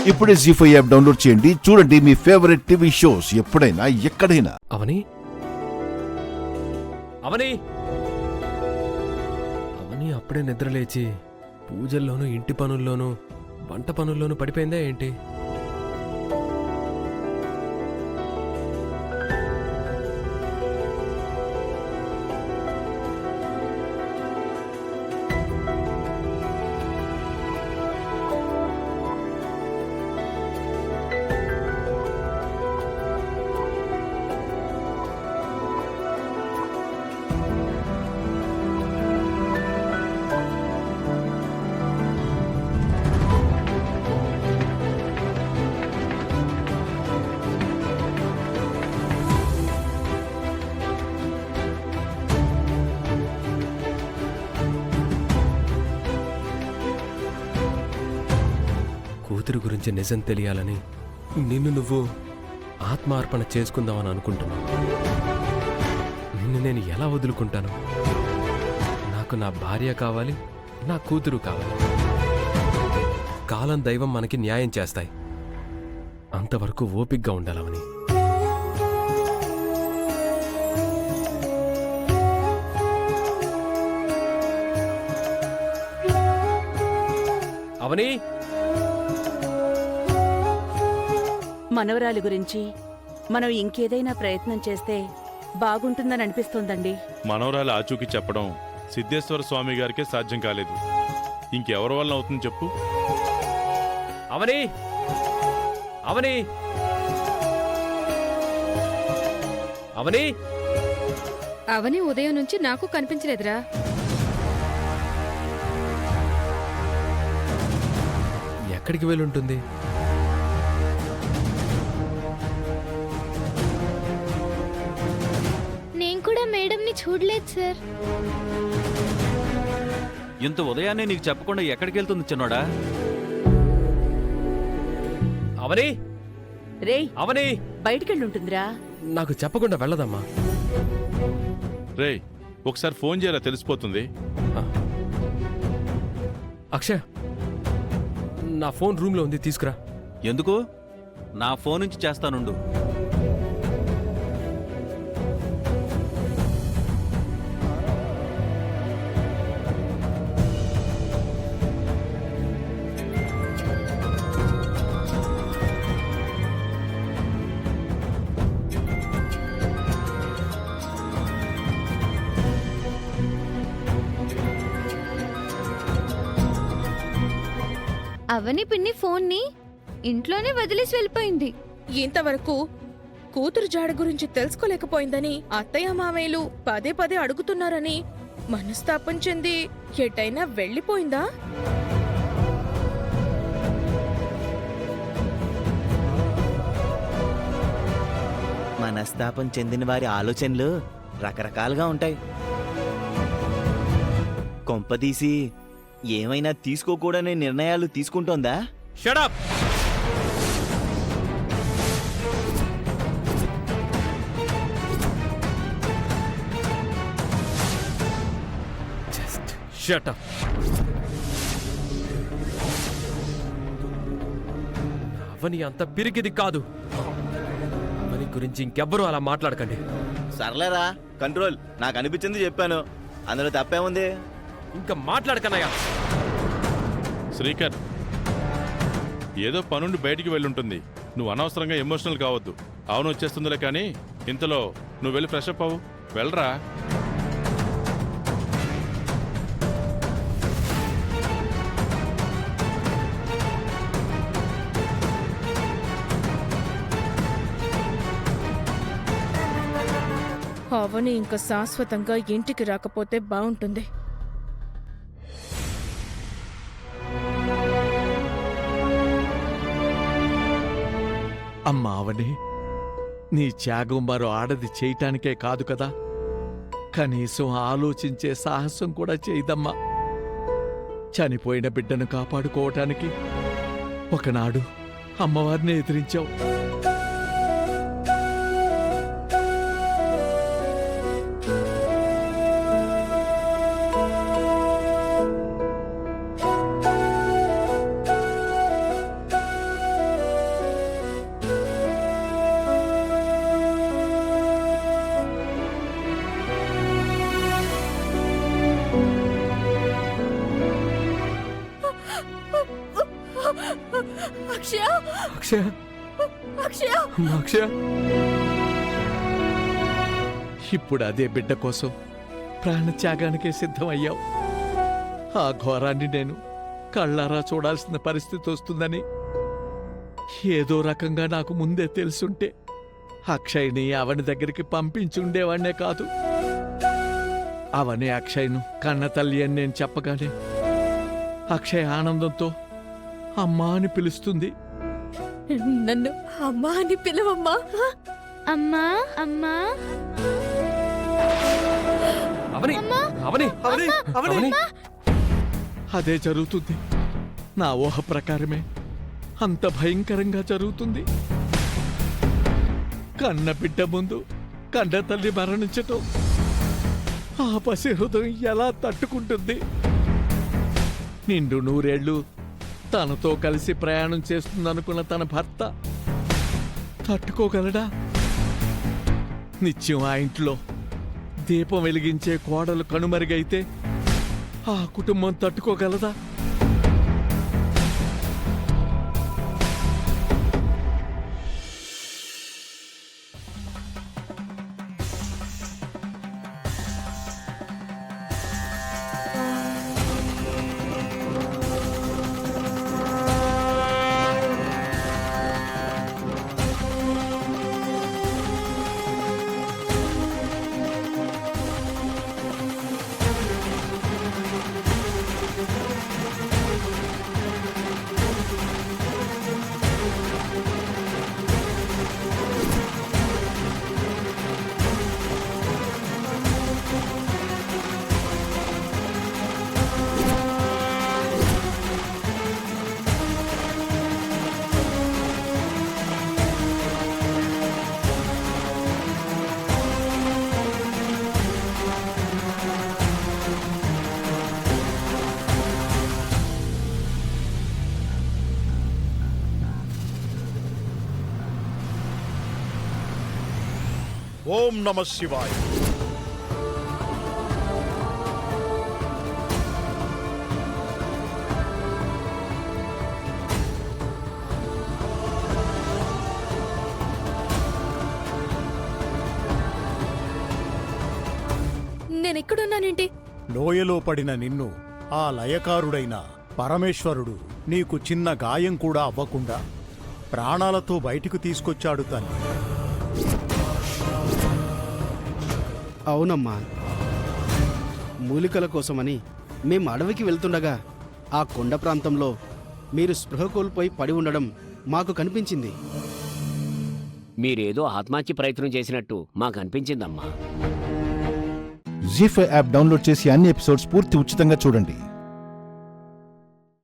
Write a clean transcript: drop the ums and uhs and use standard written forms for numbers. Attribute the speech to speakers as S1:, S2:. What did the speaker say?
S1: ఇప్పుడే జీ5 app download చేయండి. చూడండి మీ ఫేవరెట్ టీవీ షోస్ ఎప్పుడైనా ఎక్కడైనా.
S2: అవని అవని అవని అప్పుడే నిద్రలేచి పూజల్లోనూ ఇంటి పనుల్లోనూ వంట పనుల్లోనూ పడిపోయిందా ఏంటి? కూతురు గురించి నిజం తెలియాలని నిన్ను నువ్వు ఆత్మార్పణ చేసుకుందామని అనుకుంటున్నావు. నిన్ను నేను ఎలా వదులుకుంటాను? నాకు నా భార్య కావాలి, నా కూతురు కావాలి. కాలం దైవం మనకి న్యాయం చేస్తాయి. అంతవరకు ఓపిగ్గా ఉండాలవని. అవని
S3: మనవరాలి గురించి మనం ఇంకేదైనా ప్రయత్నం చేస్తే బాగుంటుందని అనిపిస్తోందండి.
S4: మనవరాలు ఆచూకీ చెప్పడం సిద్ధేశ్వర స్వామి గారికే సాధ్యం కాలేదు. ఇంకెవరి వల్ల అవుతుంది చెప్పు?
S2: అవని అవని అవని
S5: అవని ఉదయం నుంచి నాకు కనిపించలేదురా.
S2: ఎక్కడికి వెళ్ళుంటుంది?
S5: నేను కూడా మేడంని చూడలేదు సార్.
S6: ఇంత ఉదయాన్నే నీకు చెప్పకుండా ఎక్కడికి వెళ్తుంది చిన్నోడా?
S2: అవని
S3: రేయ్,
S2: అవని
S3: బయటికెళ్ళుంటుందిరా.
S2: నాకు చెప్పకుండా వెళ్ళదమ్మా.
S4: రేయ్, ఒకసారి ఫోన్ చేయరా, తెలిసిపోతుంది.
S2: అక్షయ్, నా ఫోన్ రూమ్లో ఉంది, తీసుకురా.
S6: ఎందుకు? నా ఫోన్ నుంచి చేస్తానుండు.
S5: అవని పిన్ని ఫోన్ని ఇంట్లోనే వదిలేసి వెళ్ళిపోయింది.
S7: ఇంతవరకు కూతురు జాడ గురించి తెలుసుకోలేకపోయిందని అత్తయ్య మామయ్యలు పదే పదే అడుగుతున్నారని మనస్తాపం చెంది ఎటైనా వెళ్ళిపోయిందా?
S8: మనస్తాపం చెందిన వారి ఆలోచనలు రకరకాలుగా ఉంటాయి. కొంపదీసి ఏమైనా తీసుకోకూడని నిర్ణయాలు తీసుకుంటోందా?
S2: Shut up. Just shut up. Avani అంత పిరికిది కాదు. అవని గురించి ఇంకెవ్వరూ అలా మాట్లాడకండి.
S8: సర్లేరా, కంట్రోల్. నాకు అనిపించింది చెప్పాను, అందులో తప్పేముంది?
S2: ఇంకా మాట్లాడకనయ్యా.
S4: శ్రీకర్, ఏదో పనుండి బయటికి వెళ్ళుంటుంది. నువ్వు అనవసరంగా ఎమోషనల్ కావద్దు. అవును, వచ్చేస్తుందిలే, కానీ ఇంతలో నువ్వు వెళ్ళి ఫ్రెష్ అప్ అవ్వు. వెళ్ళరా.
S7: అవని ఇంకా శాశ్వతంగా ఇంటికి రాకపోతే బాగుంటుంది.
S9: అమ్మా అవని, నీ త్యాగం మరో ఆడది చేయటానికే కాదు కదా, కనీసం ఆలోచించే సాహసం కూడా చేయదమ్మా. చనిపోయిన బిడ్డను కాపాడుకోవటానికి ఒకనాడు అమ్మవారిని ఎదిరించావు.
S7: అక్షయ
S2: అక్షయ
S7: అక్షయ
S2: అమ్మా, అక్షయ
S9: ఇప్పుడు అదే బిడ్డ కోసం ప్రాణత్యాగానికే సిద్ధమయ్యావు. ఆ ఘోరాన్ని నేను కళ్ళారా చూడాల్సిన పరిస్థితి వస్తుందని ఏదో రకంగా నాకు ముందే తెలుసుంటే అక్షయ్ని అవని దగ్గరికి పంపించుండేవాణ్ణే కాదు. అవని అక్షయ్ను కన్న తల్లి అని నేను చెప్పగానే అక్షయ్ ఆనందంతో అమ్మా అని పిలుస్తుంది.
S7: నన్ను అమ్మా అని పిలవమ్మా.
S5: అమ్మా అమ్మా
S2: అవని అవని అవని అవని
S9: అదే జరుగుతుంది. నా ఊహ ప్రకారమే అంత భయంకరంగా జరుగుతుంది. కన్న బిడ్డ ముందు కన్న తల్లి మరణించటం ఆ పసి హృదయం ఎలా తట్టుకుంటుంది? నిండు నూరేళ్లు తనతో కలిసి ప్రయాణం చేస్తుందనుకున్న తన భర్త తట్టుకోగలడా? నిత్యం ఆ ఇంట్లో దీపం వెలిగించే కోడలు కనుమరుగైతే ఆ కుటుంబం తట్టుకోగలదా?
S1: ఓం నమ శివాయ.
S7: నేనెక్కడున్నానేంటి?
S10: లోయలో పడిన నిన్ను ఆ లయకారుడైన పరమేశ్వరుడు నీకు చిన్న గాయం కూడా అవ్వకుండా ప్రాణాలతో బయటికి తీసుకొచ్చాడు తల్లి.
S11: అవునమ్మా, మూలికల కోసమని మేం అడవికి వెళ్తుండగా ఆ కొండ ప్రాంతంలో మీరు స్పృహ కోల్పోయి పడి ఉండడం మాకు కనిపించింది.
S12: మీరేదో ఆత్మహత్య ప్రయత్నం చేసినట్టు మాకు అనిపించిందమ్మా.
S1: జీ5 యాప్ డౌన్లోడ్ చేసి అన్ని ఎపిసోడ్స్ పూర్తి ఉచితంగా చూడండి.